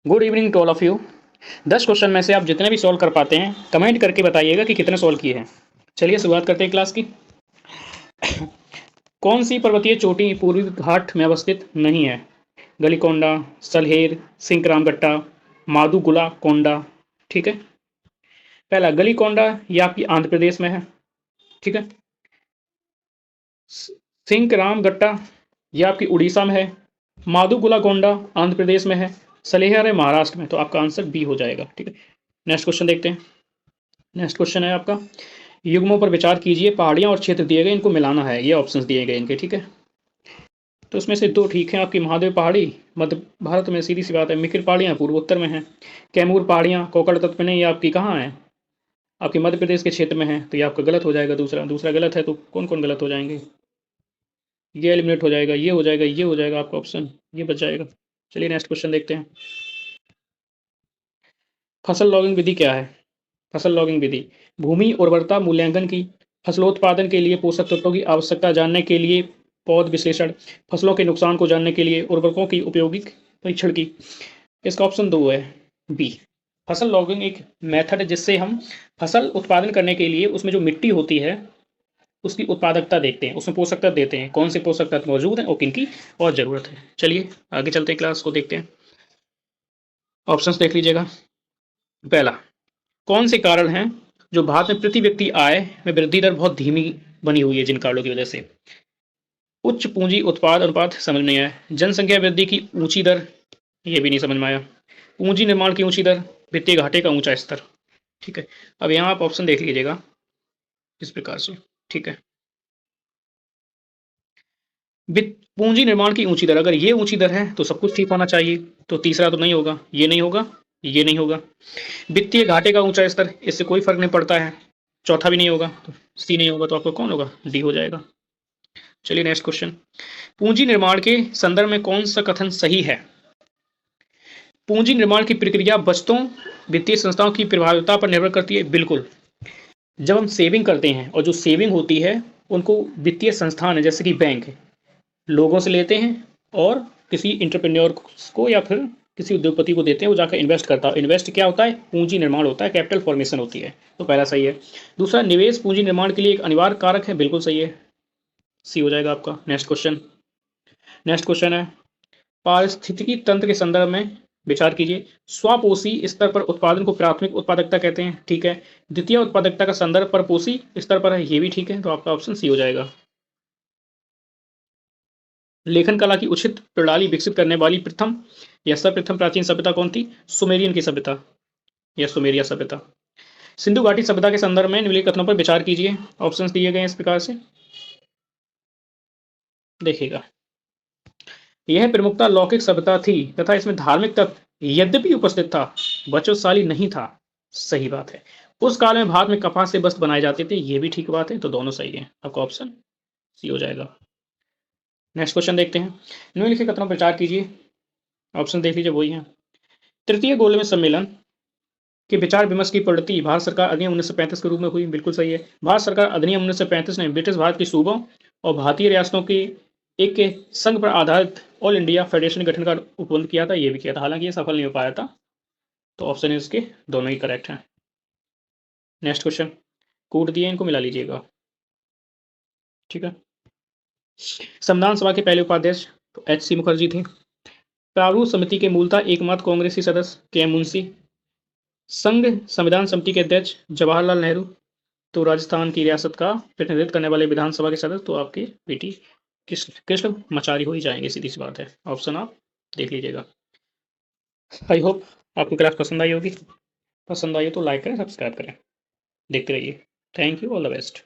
Good evening to all of you. 10 question में से आप जितने भी सॉल्व कर पाते हैं कमेंट करके बताइएगा कि कितने सॉल्व किए हैं। चलिए शुरुआत करते हैं क्लास की। कौन सी पर्वतीय चोटी पूर्वी घाट में अवस्थित नहीं है? गलीकोंडा, सलहेर, सिंकरामगट्टा, मादुगुला कोंडा। ठीक है। पहला गलीकोंडा, ये आपकी आंध्र प्रदेश में है। ठीक है। सिंकरामगट्टा, ये आपकी उड़ीसा में है। मादुगुला कोंडा आंध्र प्रदेश में है। सलेहर है महाराष्ट्र में। तो आपका आंसर बी हो जाएगा। ठीक है। नेक्स्ट क्वेश्चन देखते हैं। नेक्स्ट क्वेश्चन है आपका, युग्मों पर विचार कीजिए, पहाड़ियां और क्षेत्र दिए गए, इनको मिलाना है। ये ऑप्शंस दिए गए इनके। ठीक है। तो इसमें से दो ठीक है आपकी, महादेव पहाड़ी मध्य भारत में, सीधी सी बात है। मिकिर पहाड़ियां पूर्वोत्तर में है। कैमूर पहाड़ियां कोकण तत्व में, ये आपकी कहाँ है? आपकी मध्य प्रदेश के क्षेत्र में है। तो ये आपका गलत हो जाएगा। दूसरा दूसरा गलत है। तो कौन कौन गलत हो जाएंगे? ये एलिमिनेट हो जाएगा, ये हो जाएगा, ये हो जाएगा, आपका ऑप्शन ये बच जाएगा। चलिए नेक्स्ट क्वेश्चन देखते हैं। फसल लॉगिंग विधि क्या है? फसल लॉगिंग विधि भूमि उर्वरता मूल्यांकन की, फसलोत्पादन के लिए पोषक तत्वों की आवश्यकता जानने के लिए पौध विश्लेषण, फसलों के नुकसान को जानने के लिए उर्वरकों की उपयोगिक परीक्षण की। इसका ऑप्शन 2 है, बी। फसल लॉगिंग एक मेथड है जिससे हम फसल उत्पादन करने के लिए उसमें जो मिट्टी होती है उसकी उत्पादकता देखते हैं, उसमें पोषक तत्व देते हैं, कौन से पोषक तत्व मौजूद हैं और किनकी और जरूरत है। चलिए आगे चलते हैं, क्लास को देखते हैं। ऑप्शंस देख लीजिएगा। पहला, कौन से कारण हैं जो भारत में प्रति व्यक्ति आय में वृद्धि दर बहुत धीमी बनी हुई है? जिन कारणों की वजह से। उच्च पूंजी उत्पाद अनुपात समझ नहीं आया। जनसंख्या वृद्धि की ऊंची दर, ये भी नहीं समझ में आया। पूंजी निर्माण की ऊंची दर, वित्तीय घाटे का ऊंचा स्तर। ठीक है। अब यहाँ आप ऑप्शन देख लीजिएगा इस प्रकार से। ठीक है। पूंजी निर्माण की ऊंची दर, अगर ये ऊंची दर है तो सब कुछ ठीक होना चाहिए। तो तीसरा तो नहीं होगा, ये नहीं होगा, ये नहीं होगा। वित्तीय घाटे का ऊंचा स्तर, इससे कोई फर्क नहीं पड़ता है। चौथा भी नहीं होगा, तो सी नहीं होगा। तो आपको कौन होगा? डी हो जाएगा। चलिए नेक्स्ट क्वेश्चन। पूंजी निर्माण के संदर्भ में कौन सा कथन सही है? पूंजी निर्माण की प्रक्रिया बचतों वित्तीय संस्थाओं की प्रभावता पर निर्भर करती है। बिल्कुल। जब हम सेविंग करते हैं और जो सेविंग होती है उनको वित्तीय संस्थान है जैसे कि बैंक है, लोगों से लेते हैं और किसी इंटरप्रेन्योर को या फिर किसी उद्योगपति को देते हैं, वो जाकर इन्वेस्ट करता है। इन्वेस्ट क्या होता है? पूंजी निर्माण होता है, कैपिटल फॉर्मेशन होती है। तो पहला सही है। दूसरा, निवेश पूंजी निर्माण के लिए एक अनिवार्य कारक है। बिल्कुल सही है, सी हो जाएगा आपका। Next question. नेक्स्ट क्वेश्चन है, पारिस्थितिकी तंत्र के संदर्भ में विचार कीजिए, स्वापोषी स्तर पर उत्पादन को प्राथमिक उत्पादकता कहते हैं। ठीक है। द्वितीय उत्पादकता का संदर्भ पर पोषी स्तर पर है, ये भी ठीक है। तो आपका ऑप्शन सी हो जाएगा। लेखन कला की उचित प्रणाली विकसित करने वाली प्रथम या सर्वप्रथम प्राचीन सभ्यता कौन थी? सुमेरियन की सभ्यता या सुमेरिया सभ्यता। सिंधु घाटी सभ्यता के संदर्भ में निम्नलिखित कथनों पर विचार कीजिए। ऑप्शंस दिए गए हैं इस प्रकार से, देखिएगा। यह प्रमुखता लौकिक सभ्यता थी तथा इसमें धार्मिक तत्व यद्यपि उपस्थित था, वचोशाली नहीं था। सही बात है। उस काल में भारत में कपास से वस्त्र बनाए जाते थे, ये भी ठीक बात है। तो दोनों सही है, आपका ऑप्शन सी हो जाएगा। नेक्स्ट क्वेश्चन देखते हैं। निम्नलिखित कथनों पर विचार कीजिए। ऑप्शन देख लीजिए, वही है। तृतीय गोलमेज सम्मेलन के विचार विमर्श की प्रगति भारत सरकार अधिनियम 1935 के रूप में हुई। बिल्कुल सही है। भारत सरकार अधिनियम 1935 ने ब्रिटिश भारत के सूबों और भारतीय रियासतों की एक के संघ पर आधारित ऑल इंडिया फेडरेशन गठन का उपबंध किया था। ये भी किया था, हालांकि ये सफल नहीं हो पाया था। तो ऑप्शन है इसके दोनों ही करेक्ट हैं। नेक्स्ट क्वेश्चन, कोड दिए, इनको मिला लीजिएगा। ठीक है। संविधान सभा के पहले उपाध्यक्ष तो H.C. मुखर्जी थे। प्रारूप समिति के मूलतः एकमात्र कांग्रेसी सदस्य के मुंशी। संघ संविधान समिति के अध्यक्ष जवाहरलाल नेहरू। तो राजस्थान की रियासत का प्रतिनिधित्व करने वाले विधानसभा के सदस्य तो आपके बेटी कृष्ण कृष्ण मचारी हो ही जाएंगे, सीधी सी बात है। ऑप्शन आप देख लीजिएगा। आई होप आपको क्लास पसंद आई होगी। पसंद आई हो तो लाइक करें, सब्सक्राइब करें, देखते रहिए। Thank you, all the best.